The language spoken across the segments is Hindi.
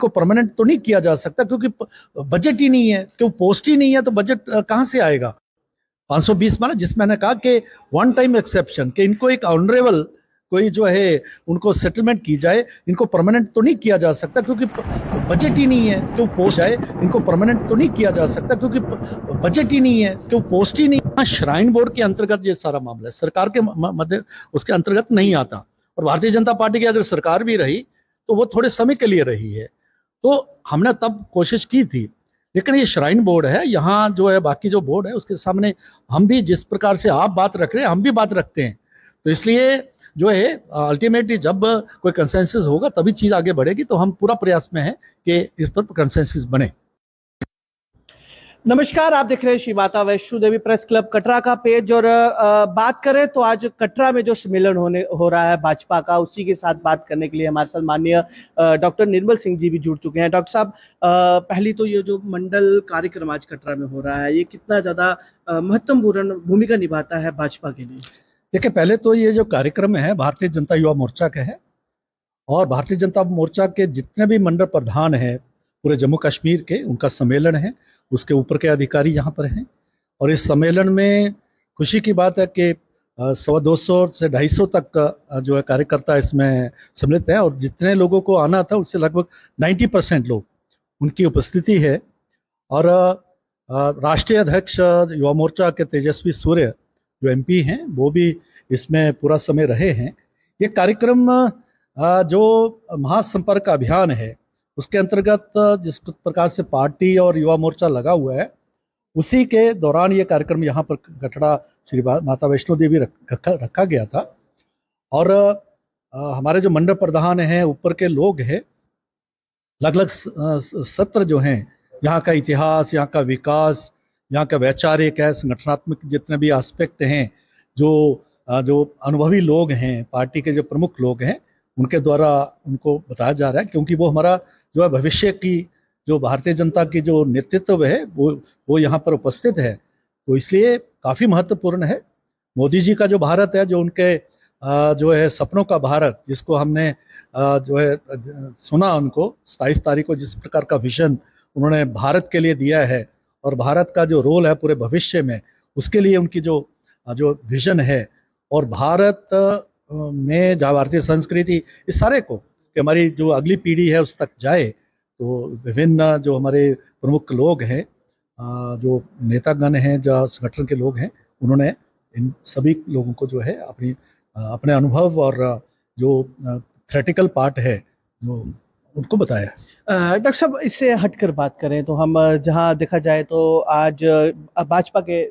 इनको परमानेंट तो नहीं किया जा सकता, क्योंकि बजट ही नहीं है, क्यों पोस्ट ही नहीं है तो बजट कहाँ से आएगा। 520 माना जिसमें मैंने कहा कि वन टाइम एक्सेप्शन, कि इनको एक ऑनरेबल कोई जो है उनको सेटलमेंट की जाए, इनको परमानेंट तो नहीं किया जा सकता क्योंकि बजट ही नहीं है, क्यों पोस्ट जाए, इनको परमानेंट तो नहीं किया जा सकता क्योंकि बजट ही नहीं है, क्यों पोस्ट ही नहीं। हाँ, श्राइन बोर्ड के अंतर्गत ये सारा मामला है, सरकार के मध्य उसके अंतर्गत नहीं आता। और भारतीय जनता पार्टी की अगर सरकार भी रही तो वो थोड़े समय के लिए रही है, तो हमने तब कोशिश की थी। लेकिन ये श्राइन बोर्ड है, यहाँ जो है बाकी जो बोर्ड है उसके सामने हम भी जिस प्रकार से आप बात रख रहे हैं हम भी बात रखते हैं। तो इसलिए जो है अल्टीमेटली जब कोई कंसेंसस होगा तभी चीज आगे बढ़ेगी, तो हम पूरा प्रयास में हैं कि इस पर कंसेंसस बने। नमस्कार, आप देख रहे हैं श्री माता वैष्णो देवी प्रेस क्लब कटरा का पेज। और बात करें तो आज कटरा में जो सम्मेलन हो रहा है भाजपा का, उसी के साथ बात करने के लिए हमारे साथ माननीय डॉक्टर निर्मल सिंह जी भी जुड़ चुके हैं। डॉक्टर साहब, पहली तो ये जो मंडल कार्यक्रम आज कटरा में हो रहा है, ये कितना ज्यादा महत्वपूर्ण भूमिका निभाता है भाजपा के लिए? देखिए, पहले तो ये जो कार्यक्रम है भारतीय जनता युवा मोर्चा का है, और भारतीय जनता मोर्चा के जितने भी मंडल प्रधान हैं पूरे जम्मू कश्मीर के, उनका सम्मेलन है। उसके ऊपर के अधिकारी यहाँ पर हैं, और इस सम्मेलन में खुशी की बात है कि 125 से 250 तक जो है कार्यकर्ता इसमें सम्मिलित हैं, और जितने लोगों को आना था उससे लगभग 90% लोग उनकी उपस्थिति है। और राष्ट्रीय अध्यक्ष युवा मोर्चा के तेजस्वी सूर्य जो एमपी हैं वो भी इसमें पूरा समय रहे हैं। ये कार्यक्रम जो महासंपर्क अभियान है उसके अंतर्गत जिस प्रकार से पार्टी और युवा मोर्चा लगा हुआ है, उसी के दौरान ये कार्यक्रम यहाँ पर कटरा श्री माता वैष्णो देवी रखा गया था। और हमारे जो मंडल प्रधान हैं, ऊपर के लोग हैं, अलग अलग सत्र जो हैं, यहाँ का इतिहास, यहाँ का विकास, यहाँ का वैचारिक है, संगठनात्मक जितने भी एस्पेक्ट हैं, जो अनुभवी लोग हैं, पार्टी के जो प्रमुख लोग हैं, उनके द्वारा उनको बताया जा रहा है, क्योंकि वो हमारा जो है भविष्य की जो भारतीय जनता की जो नेतृत्व है वो यहाँ पर उपस्थित है। तो इसलिए काफ़ी महत्वपूर्ण है। मोदी जी का जो भारत है, जो उनके जो है सपनों का भारत, जिसको हमने जो है सुना, उनको 27 तारीख को जिस प्रकार का विजन उन्होंने भारत के लिए दिया है, और भारत का जो रोल है पूरे भविष्य में, उसके लिए उनकी जो विजन है, और भारत में जहाँ भारतीय संस्कृति इस सारे को कि हमारी जो अगली पीढ़ी है उस तक जाए, तो विभिन्न जो हमारे प्रमुख लोग हैं, जो नेतागण हैं, जो संगठन के लोग हैं, उन्होंने इन सभी लोगों को जो है अपने अनुभव और जो थ्योरेटिकल पार्ट है जो उनको बताया। डॉक्टर साहब, इससे हटकर बात करें तो हम जहां देखा जाए तो आज भाजपा के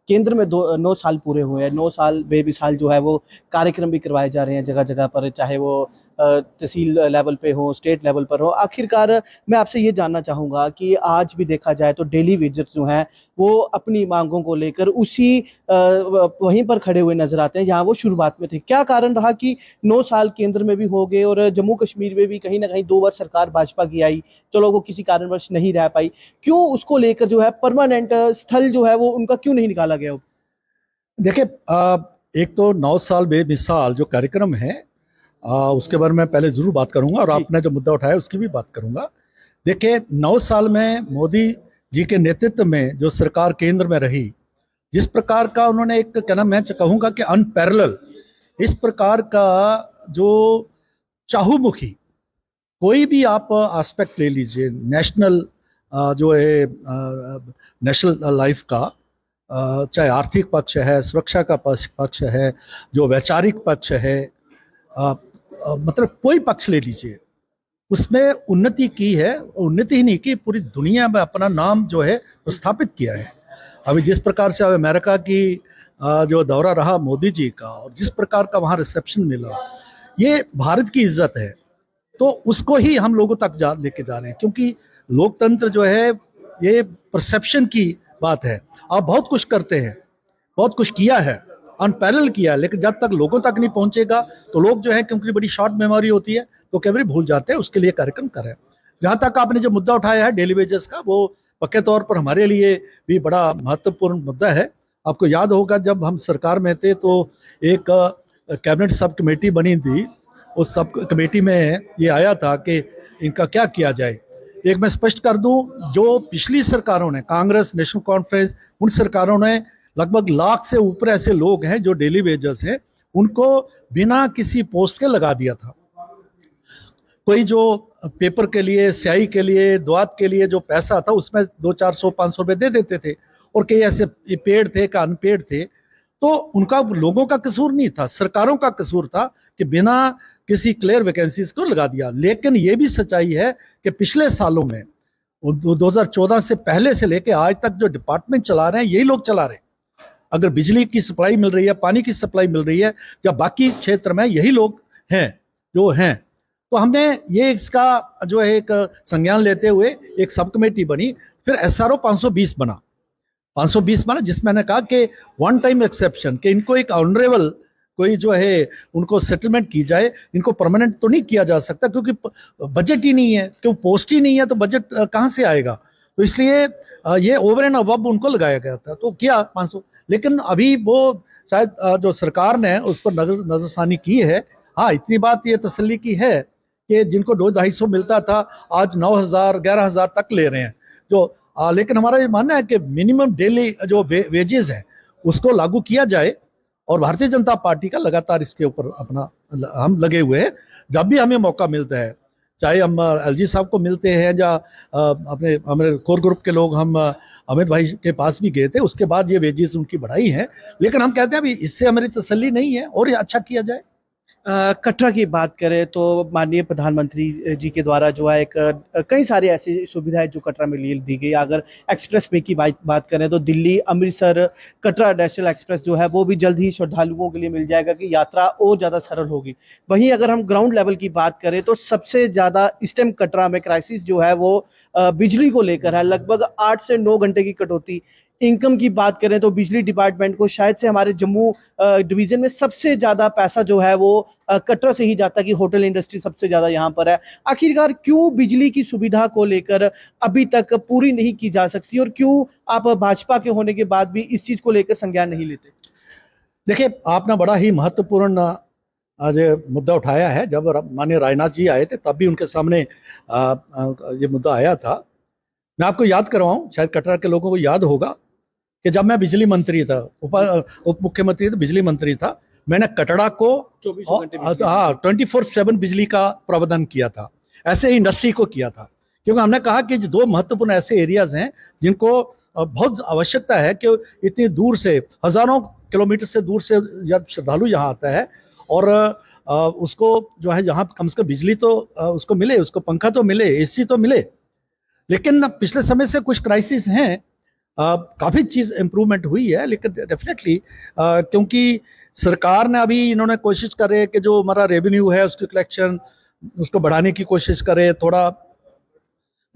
केंद्र में 9 साल पूरे हुए हैं। 9 साल बेमिसाल जो है वो कार्यक्रम भी करवाए जा रहे हैं जगह जगह पर, चाहे वो तहसील लेवल पे हो, स्टेट लेवल पर हो। आखिरकार मैं आपसे ये जानना चाहूँगा कि आज भी देखा जाए तो डेली वेजर्स जो हैं वो अपनी मांगों को लेकर उसी वहीं पर खड़े हुए नजर आते हैं जहाँ वो शुरुआत में थे। क्या कारण रहा कि 9 साल केंद्र में भी हो गए और जम्मू कश्मीर में भी कहीं ना कहीं 2 बार सरकार भाजपा की आई, चलो वो किसी कारणवश नहीं रह पाई, क्यों उसको लेकर जो है परमानेंट स्थल जो है वो उनका क्यों नहीं निकाला गया? देखिए, एक तो 9 साल बेमिसाल जो कार्यक्रम है, उसके बारे में पहले जरूर बात करूंगा, और आपने जो मुद्दा उठाया उसकी भी बात करूंगा। देखिए, 9 साल में मोदी जी के नेतृत्व में जो सरकार केंद्र में रही, जिस प्रकार का उन्होंने एक कहना, मैं कहूंगा कि अनपैरेलल, इस प्रकार का जो चाहुमुखी कोई भी आप एस्पेक्ट ले लीजिए, नेशनल जो है नेशनल लाइफ का, चाहे आर्थिक पक्ष है, सुरक्षा का पक्ष है, जो वैचारिक पक्ष है, मतलब कोई पक्ष ले लीजिए, उसमें उन्नति की है। उन्नति ही नहीं की, पूरी दुनिया में अपना नाम जो है स्थापित किया है। अभी जिस प्रकार से अब अमेरिका की जो दौरा रहा मोदी जी का, और जिस प्रकार का वहाँ रिसेप्शन मिला, ये भारत की इज्जत है, तो उसको ही हम लोगों तक लेके जा रहे हैं। क्योंकि लोकतंत्र जो है ये परसेप्शन की बात है। आप बहुत कुछ करते हैं, बहुत कुछ किया है, अनपैरेलल किया है, लेकिन जब तक लोगों तक नहीं पहुंचेगा तो लोग जो है, क्योंकि बड़ी शॉर्ट मेमोरी होती है, तो कई बार भूल जाते हैं। उसके लिए कार्यक्रम करें। जहाँ तक आपने जो मुद्दा उठाया है डेली वेजेस का, वो पक्के तौर पर हमारे लिए भी बड़ा महत्वपूर्ण मुद्दा है। आपको याद होगा जब हम सरकार में थे तो एक कैबिनेट सब कमेटी बनी थी, उस सब कमेटी में ये आया था कि इनका क्या किया जाए। एक मैं स्पष्ट कर दूं, जो पिछली सरकारों ने, कांग्रेस, नेशनल कॉन्फ्रेंस, उन सरकारों ने लगभग लाख से ऊपर ऐसे लोग हैं जो डेली वेजर्स हैं, उनको बिना किसी पोस्ट के लगा दिया था। कोई जो पेपर के लिए, स्याही के लिए, द्वात के लिए जो पैसा था उसमें 200-400-500 रुपए दे देते थे, और कई ऐसे पेड थे कि अनपेड थे। तो उनका, लोगों का कसूर नहीं था, सरकारों का कसूर था कि बिना किसी क्लियर वैकेंसीज को लगा दिया। लेकिन ये भी सच्चाई है कि पिछले सालों में 2014 से पहले से लेकर आज तक जो डिपार्टमेंट चला रहे हैं यही लोग चला रहे हैं। अगर बिजली की सप्लाई मिल रही है, पानी की सप्लाई मिल रही है, या बाकी क्षेत्र में यही लोग हैं जो हैं। तो हमने ये इसका जो है एक संज्ञान लेते हुए एक सब कमेटी बनी, फिर SRO 520 बना, 520 बना, जिसमें मैंने कहा कि वन टाइम एक्सेप्शन, कि इनको एक ऑनरेबल कोई जो है उनको सेटलमेंट की जाए। इनको परमानेंट तो नहीं किया जा सकता क्योंकि बजट ही नहीं है, क्यों पोस्ट ही नहीं है, तो बजट कहाँ से आएगा। तो इसलिए ये ओवर एंड अबव उनको लगाया गया था, तो किया 500। लेकिन अभी वो शायद जो सरकार ने उस पर नजरसानी की है। हाँ, इतनी बात ये तसल्ली की है कि जिनको 200-250 मिलता था आज 9,000-11,000 तक ले रहे हैं जो। लेकिन हमारा ये मानना है कि मिनिमम डेली जो वेजेस है उसको लागू किया जाए, और भारतीय जनता पार्टी का लगातार इसके ऊपर अपना हम लगे हुए हैं। जब भी हमें मौका मिलता है, चाहे हम LG साहब को मिलते हैं या अपने हमारे कोर ग्रुप के लोग, हम अमित भाई के पास भी गए थे, उसके बाद ये वेजेस उनकी बढ़ाई है। लेकिन हम कहते हैं अभी इससे हमारी तसल्ली नहीं है, और ये अच्छा किया जाए। कटरा की बात करें तो माननीय प्रधानमंत्री जी के द्वारा जो है एक कई सारी ऐसी सुविधाएं जो कटरा में दी गई। अगर एक्सप्रेस वे की बात करें तो दिल्ली अमृतसर कटरा नेशनल एक्सप्रेस जो है वो भी जल्द ही श्रद्धालुओं के लिए मिल जाएगा कि यात्रा और ज़्यादा सरल होगी। वहीं अगर हम ग्राउंड लेवल की बात करें तो सबसे ज़्यादा इस टाइम कटरा में क्राइसिस जो है वो बिजली को लेकर है। लगभग 8 से 9 घंटे की कटौती। इनकम की बात करें तो बिजली डिपार्टमेंट को शायद से हमारे जम्मू डिवीजन में सबसे ज्यादा पैसा जो है वो कटरा से ही जाता है कि होटल इंडस्ट्री सबसे ज्यादा यहाँ पर है। आखिरकार क्यों बिजली की सुविधा को लेकर अभी तक पूरी नहीं की जा सकती, और क्यों आप भाजपा के होने के बाद भी इस चीज को लेकर संज्ञान नहीं लेते? देखिए, आपने बड़ा ही महत्वपूर्ण आज मुद्दा उठाया है। जब माननीय राजनाथ जी आए थे तब भी उनके सामने ये मुद्दा आया था। मैं आपको याद करवाऊं, शायद कटरा के लोगों को याद होगा कि जब मैं बिजली मंत्री था, उप मुख्यमंत्री था, बिजली मंत्री था, मैंने कटरा को 24/7 बिजली का प्रबंधन किया था। ऐसे ही इंडस्ट्री को किया था, क्योंकि हमने कहा कि जो 2 महत्वपूर्ण ऐसे एरियाज हैं जिनको बहुत आवश्यकता है कि इतनी दूर से, हजारों किलोमीटर से दूर से जब श्रद्धालु यहाँ आता है, और उसको जो है यहाँ कम से कम बिजली तो उसको मिले, उसको पंखा तो मिले, AC तो मिले। लेकिन पिछले समय से कुछ क्राइसिस हैं, काफ़ी चीज़ इम्प्रूवमेंट हुई है, लेकिन डेफिनेटली क्योंकि सरकार ने अभी, इन्होंने कोशिश करे कि जो हमारा रेवेन्यू है उसकी कलेक्शन उसको बढ़ाने की कोशिश करे। थोड़ा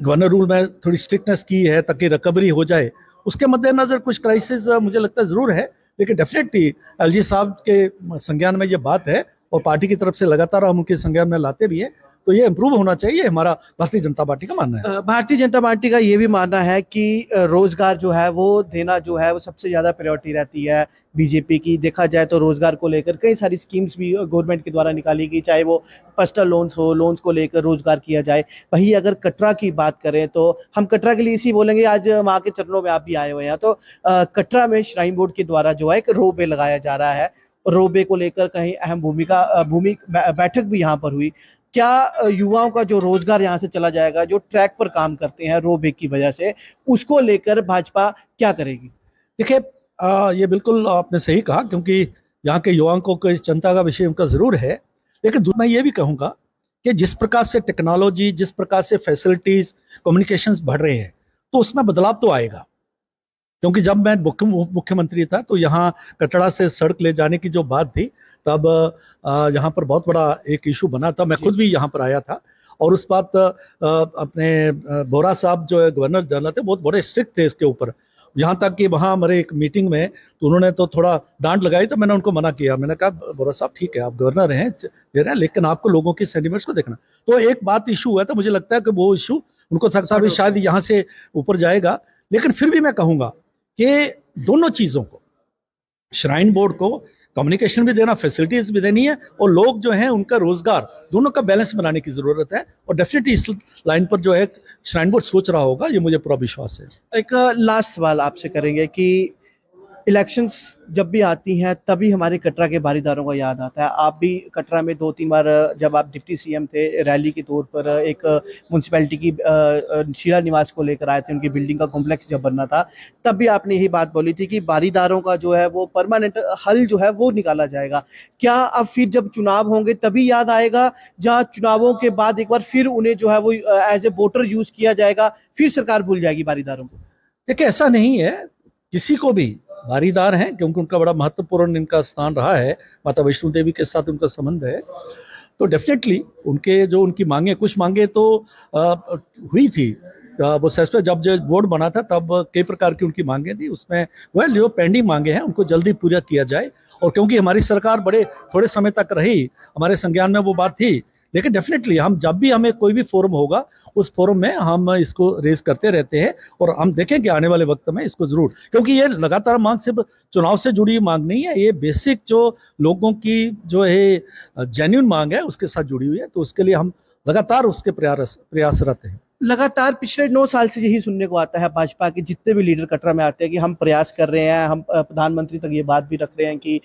गवर्नर रूल में थोड़ी स्ट्रिक्टनेस की है ताकि रिकवरी हो जाए। उसके मद्देनजर कुछ क्राइसिस मुझे लगता है ज़रूर है, लेकिन डेफिनेटली LG साहब के संज्ञान में ये बात है, और पार्टी की तरफ से लगातार हम उनके संज्ञान में लाते भी हैं। तो ये इम्प्रूव होना चाहिए, हमारा भारतीय जनता पार्टी का मानना है। भारतीय जनता पार्टी का ये भी मानना है कि रोजगार जो है वो देना जो है वो सबसे ज्यादा प्रायोरिटी रहती है बीजेपी की। देखा जाए तो रोजगार को लेकर कई सारी स्कीम्स भी गवर्नमेंट के द्वारा निकाली गई, चाहे वो पर्सनल लोन्स हो, लोन्स को लेकर रोजगार किया जाए। वहीं अगर कटरा की बात करें तो हम कटरा के लिए इसी बोलेंगे, आज माँ के चरणों में आप भी आए हुए हैं, तो कटरा में श्राइन बोर्ड के द्वारा जो है एक रोपवे लगाया जा रहा है। रोपवे को लेकर कहीं अहम बैठक भी यहाँ पर हुई। क्या युवाओं का जो रोजगार यहाँ से चला जाएगा, जो ट्रैक पर काम करते हैं रोपवे की वजह से, उसको लेकर भाजपा क्या करेगी? देखिए, ये बिल्कुल आपने सही कहा, क्योंकि यहाँ के युवाओं को चिंता का विषय उनका जरूर है। लेकिन मैं ये भी कहूँगा कि जिस प्रकार से टेक्नोलॉजी, जिस प्रकार से फैसिलिटीज, कम्युनिकेशंस बढ़ रहे हैं, तो उसमें बदलाव तो आएगा। क्योंकि जब मैं मुख्यमंत्री था तो यहाँ कटरा से सड़क ले जाने की जो बात थी, तब यहाँ पर बहुत बड़ा एक इशू बना था। मैं खुद भी यहाँ पर आया था, और उस बात अपने बोरा साहब जो है गवर्नर जनरल थे, बहुत बड़े स्ट्रिक्ट थे इसके ऊपर। यहाँ तक कि वहाँ हमारे एक मीटिंग में तो उन्होंने तो थोड़ा डांट लगाई, तो मैंने उनको मना किया। मैंने कहा बोरा साहब ठीक है, आप गवर्नर हैं, दे रहे हैं, लेकिन आपको लोगों की सेंटिमेंट्स को देखना। तो एक बात इशू हुआ था, मुझे लगता है कि वो इशू उनको था भी शायद यहाँ से ऊपर जाएगा। लेकिन फिर भी मैं कहूँगा कि दोनों चीज़ों को, श्राइन बोर्ड को कम्युनिकेशन भी देना, फैसिलिटीज भी देनी है, और लोग जो हैं उनका रोजगार दोनों का बैलेंस बनाने की जरूरत है, और डेफिनेटली इस लाइन पर जो है श्राइन बोर्ड सोच रहा होगा, ये मुझे पूरा विश्वास है। एक लास्ट सवाल आपसे करेंगे कि इलेक्शंस जब भी आती हैं तभी हमारे कटरा के बारीदारों का याद आता है। आप भी कटरा में 2-3 बार जब आप डिप्टी सीएम थे रैली के तौर पर एक म्युनिसिपैलिटी की शीला निवास को लेकर आए थे, उनकी बिल्डिंग का कॉम्प्लेक्स जब बनना था, तब भी आपने यही बात बोली थी कि बारीदारों का जो है वो परमानेंट हल जो है वो निकाला जाएगा। क्या अब फिर जब चुनाव होंगे तभी याद आएगा, जहाँ चुनावों के बाद एक बार फिर उन्हें जो है वो एज ए वोटर यूज किया जाएगा, फिर सरकार भूल जाएगी बारीदारों को? देखिए, ऐसा नहीं है, किसी को भी बारीदार हैं क्योंकि उनका बड़ा महत्वपूर्ण इनका स्थान रहा है, माता वैष्णो देवी के साथ उनका संबंध है, तो डेफिनेटली उनके जो उनकी मांगे, कुछ मांगे तो हुई थी, वो सेस्पे जब जो बोर्ड बना था तब कई प्रकार की उनकी मांगे थी, उसमें वह जो पेंडिंग मांगे हैं उनको जल्दी पूरा किया जाए। और क्योंकि हमारी सरकार बड़े थोड़े समय तक रही, हमारे संज्ञान में वो बात थी, लेकिन डेफिनेटली हम जब भी हमें कोई भी फोरम होगा उस फोरम में हम इसको रेज करते रहते हैं, और हम देखेंगे आने वाले वक्त में इसको जरूर, क्योंकि ये लगातार मांग सिर्फ चुनाव से जुड़ी मांग नहीं है, ये बेसिक जो लोगों की जो है जेन्युइन मांग है उसके साथ जुड़ी हुई है, तो उसके लिए हम लगातार उसके प्रयासरत हैं। लगातार पिछले 9 साल से यही सुनने को आता है भाजपा के जितने भी लीडर कटरा में आते हैं कि हम प्रयास कर रहे हैं, हम प्रधानमंत्री तक ये बात भी रख रहे हैं कि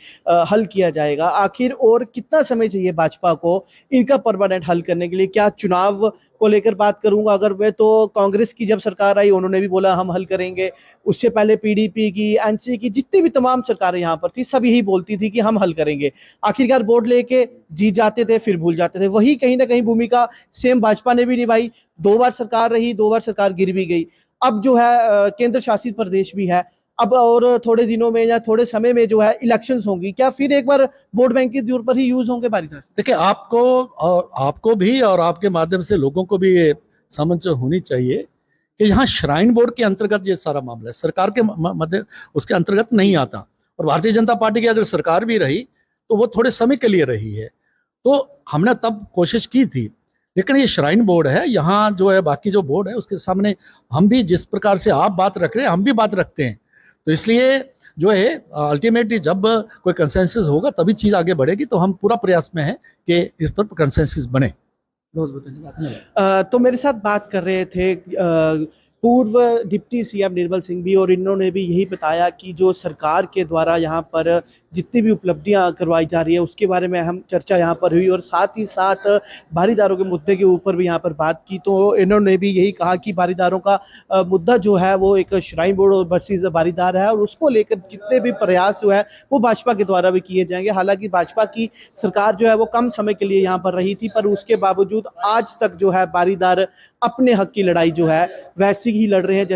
हल किया जाएगा। आखिर और कितना समय चाहिए भाजपा को इनका परमानेंट हल करने के लिए? क्या चुनाव को लेकर बात करूंगा अगर मैं, तो कांग्रेस की जब सरकार आई उन्होंने भी बोला हम हल करेंगे, उससे पहले पीडीपी की, एनसी की, जितनी भी तमाम सरकारें यहाँ पर थी सब यही बोलती थी कि हम हल करेंगे। आखिरकार वोट लेके जीत जाते थे फिर भूल जाते थे। वही कहीं ना कहीं भूमिका सेम भाजपा ने भी निभाई। 2 बार सरकार रही, 2 बार सरकार गिर भी गई। अब जो है केंद्र शासित प्रदेश भी है, अब और थोड़े दिनों में या थोड़े समय में जो है इलेक्शंस होंगी, क्या फिर एक बार वोट बैंक के तौर पर ही यूज होंगे बारीदार? देखिए, आपको भी और आपके माध्यम से लोगों को भी ये समझ होनी चाहिए कि यहाँ श्राइन बोर्ड के अंतर्गत ये सारा मामला है, सरकार के मध्य उसके अंतर्गत नहीं आता। और भारतीय जनता पार्टी की अगर सरकार भी रही तो वो थोड़े समय के लिए रही है, तो हमने तब कोशिश की थी, लेकिन ये श्राइन बोर्ड है, यहाँ जो है बाकी जो बोर्ड है उसके सामने हम भी जिस प्रकार से आप बात रख रहे हैं हम भी बात रखते हैं, तो इसलिए जो है अल्टीमेटली जब कोई कंसेंसस होगा तभी चीज आगे बढ़ेगी, तो हम पूरा प्रयास में हैं कि इस पर कंसेंसस बने। बहुत बहुत धन्यवाद। तो मेरे साथ बात कर रहे थे पूर्व डिप्टी सीएम निर्मल सिंह भी, और इन्होंने भी यही बताया कि जो सरकार के द्वारा यहाँ पर जितनी भी उपलब्धियां करवाई जा रही है उसके बारे में हम चर्चा यहाँ पर हुई, और साथ ही साथ बारीदारों के मुद्दे के ऊपर भी यहाँ पर बात की। तो इन्होंने भी यही कहा कि बारीदारों का मुद्दा जो है वो एक श्राइन बोर्ड और वर्सेस बारीदार है, और उसको लेकर जितने भी प्रयास जो है वो भाजपा के द्वारा भी किए जाएंगे। हालांकि भाजपा की सरकार जो है वो कम समय के लिए यहाँ पर रही थी, पर उसके बावजूद आज तक जो है बारीदार अपने हक की लड़ाई जो है वैसी ही लड़ रहे हैं जैसे